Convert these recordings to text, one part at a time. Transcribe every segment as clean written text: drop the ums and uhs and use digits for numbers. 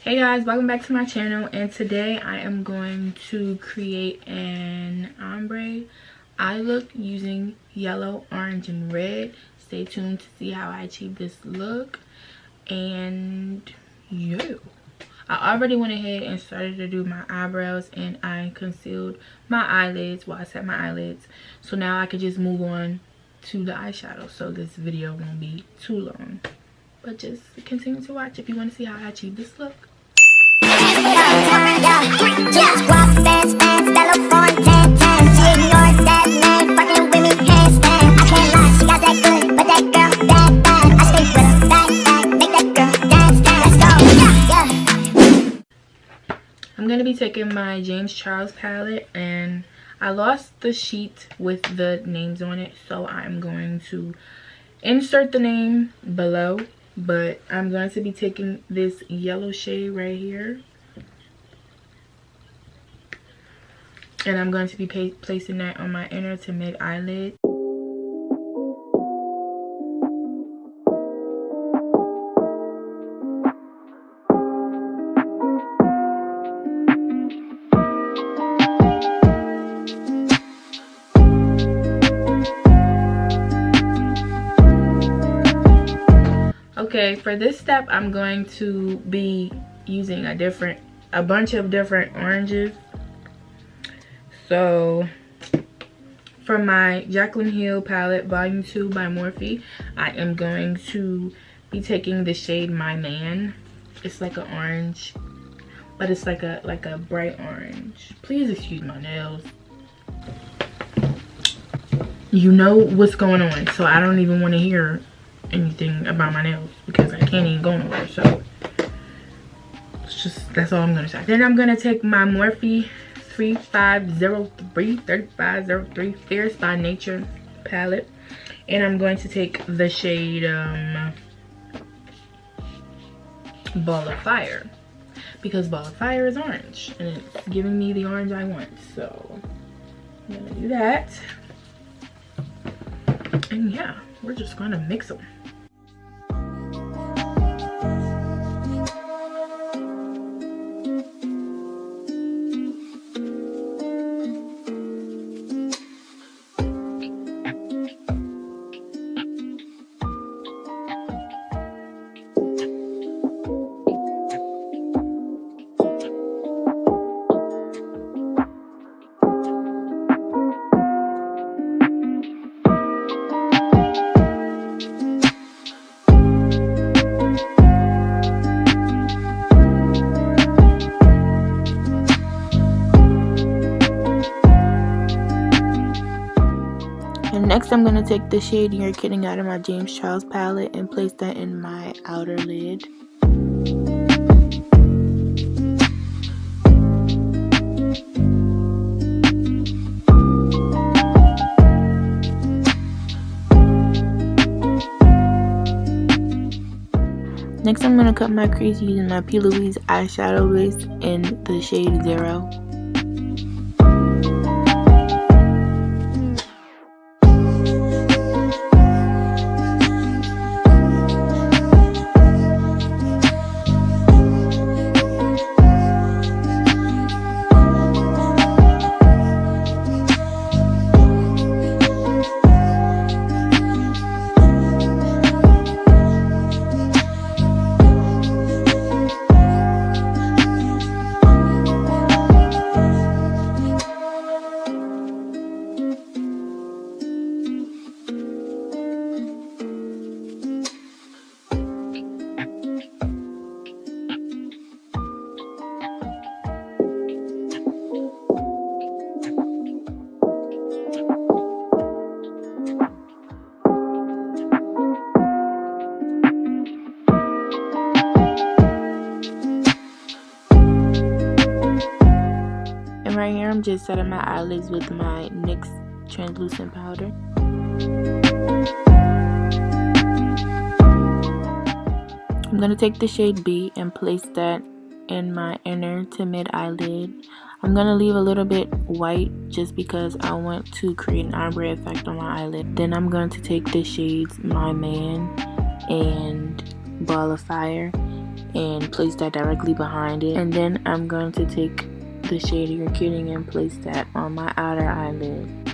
Hey guys, welcome back to my channel, and today I am going to create an ombre eye look using yellow, orange, and red. Stay tuned to see how I achieve this look. And yeah, I already went ahead and started to do my eyebrows, and I concealed my eyelids while I set my eyelids, so now I can just move on to the eyeshadow, so this video won't be too long. But just continue to watch if you want to see how I achieve this look. I'm going to be taking my James Charles palette, and I lost the sheet with the names on it, so I'm going to insert the name below. But I'm going to be taking this yellow shade right here, and I'm going to be placing that on my inner to mid eyelid. Okay, for this step, I'm going to be using a bunch of different oranges. So, from my Jaclyn Hill palette, Volume 2 by Morphe, I am going to be taking the shade My Man. It's like an orange, but it's like a bright orange. Please excuse my nails. You know what's going on, so I don't even want to hear anything about my nails because I can't even go nowhere. So it's just, that's all I'm gonna say. Then I'm gonna take my Morphe 3503 Fierce by Nature palette, and I'm going to take the shade Ball of Fire, because Ball of Fire is orange and it's giving me the orange I want. So I'm gonna do that, and yeah, we're just gonna mix them. And next I'm going to take the shade You're Kidding out of my James Charles palette and place that in my outer lid. Next I'm going to cut my crease using my P. Louise eyeshadow base in the shade 0. Right here, I'm just setting my eyelids with my NYX translucent powder. I'm going to take the shade B and place that in my inner to mid eyelid. I'm going to leave a little bit white just because I want to create an ombre effect on my eyelid. Then I'm going to take the shades My Man and Ball of Fire and place that directly behind it. And then I'm going to take the shade you're getting and place that on my outer eyelid.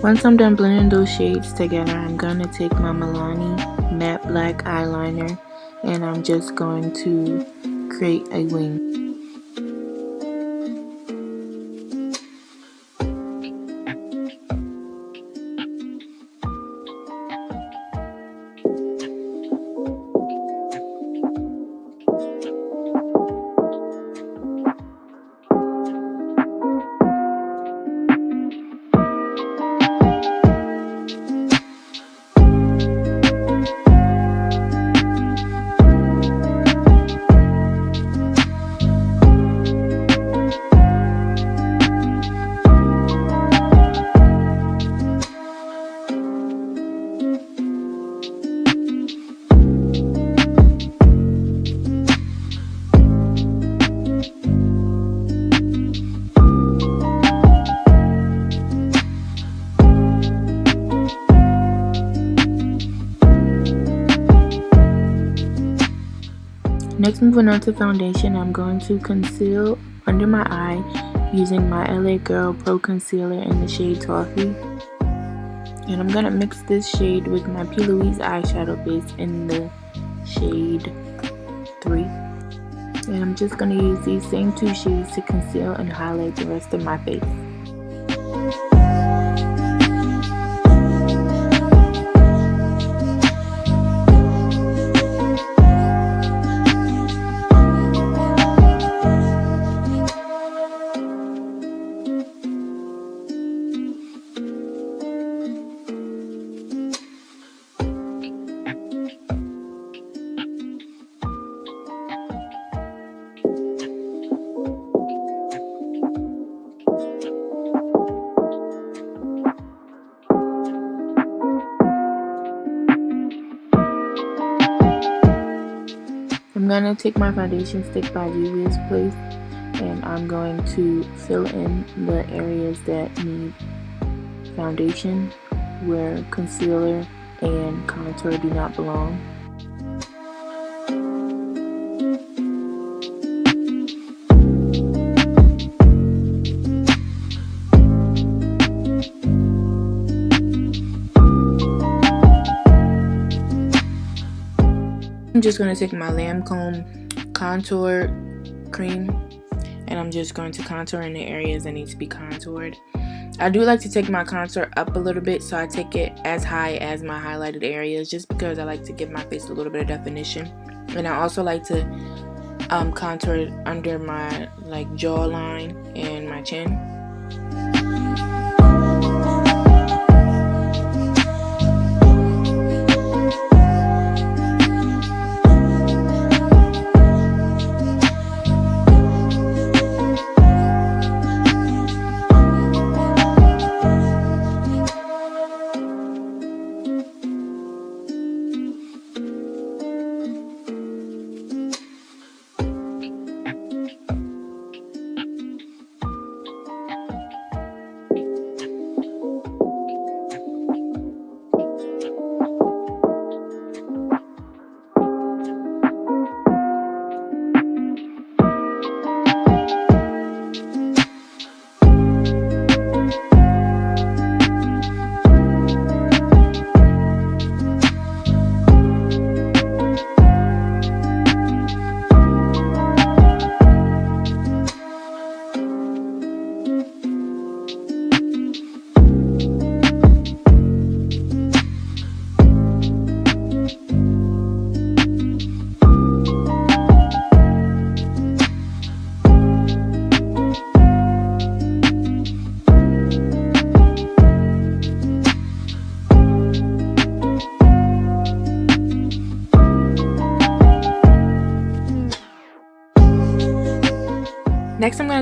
Once I'm done blending those shades together, I'm going to take my Milani matte black eyeliner and I'm just going to create a wing. Next, moving on to foundation, I'm going to conceal under my eye using my LA Girl Pro Concealer in the shade Toffee. And I'm going to mix this shade with my P. Louise eyeshadow base in the shade 3. And I'm just going to use these same two shades to conceal and highlight the rest of my face. I'm going to take my foundation stick by Juvia's Place and I'm going to fill in the areas that need foundation where concealer and contour do not belong. I'm just going to take my Lancome contour cream and I'm just going to contour in the areas that need to be contoured. I do like to take my contour up a little bit, so I take it as high as my highlighted areas just because I like to give my face a little bit of definition. And I also like to contour under my jawline and my chin.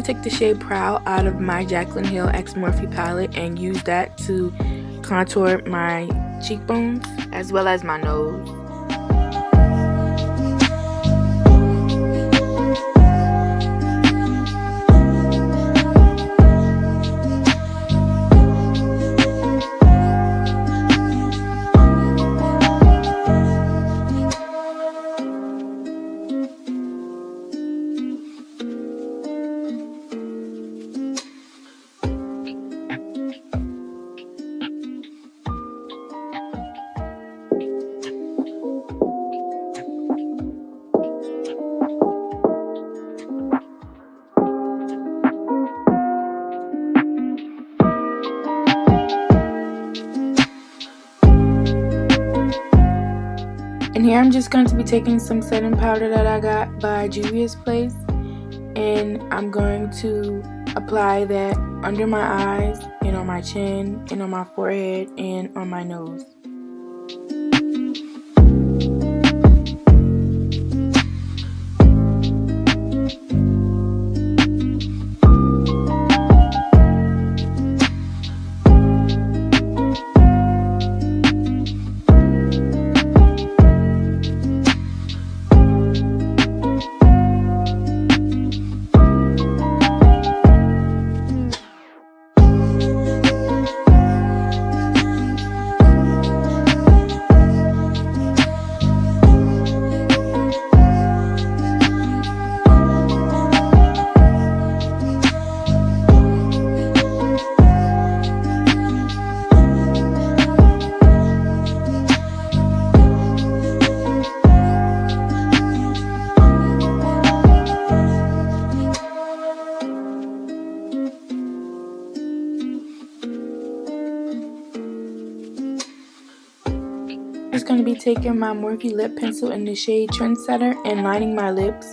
take the shade Proud out of my Jaclyn Hill X Morphe palette and use that to contour my cheekbones as well as my nose. And here I'm just going to be taking some setting powder that I got by Juvia's Place, and I'm going to apply that under my eyes and on my chin and on my forehead and on my nose. I'm just going to be taking my Morphe lip pencil in the shade Trendsetter and lining my lips.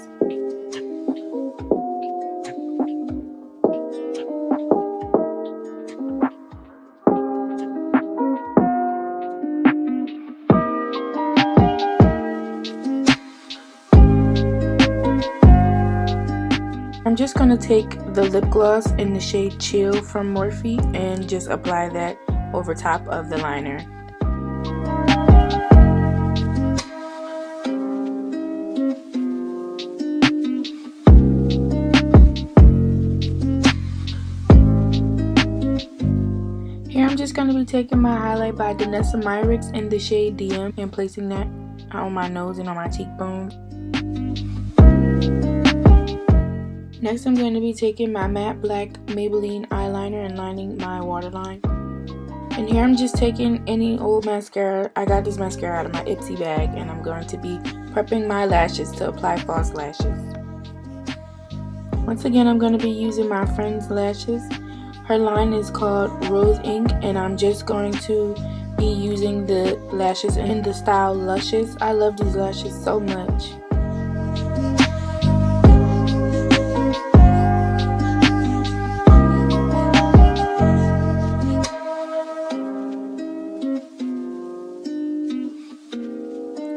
I'm just going to take the lip gloss in the shade Chill from Morphe and just apply that over top of the liner. Here I'm just going to be taking my highlight by Danessa Myricks in the shade DM and placing that on my nose and on my cheekbones. Next I'm going to be taking my matte black Maybelline eyeliner and lining my waterline. And here I'm just taking any old mascara. I got this mascara out of my Ipsy bag, and I'm going to be prepping my lashes to apply false lashes. Once again, I'm going to be using my friend's lashes. Her line is called Rose Ink, and I'm just going to be using the lashes in the style Luscious. I love these lashes so much.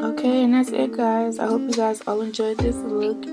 Okay, and that's it, guys. I hope you guys all enjoyed this look.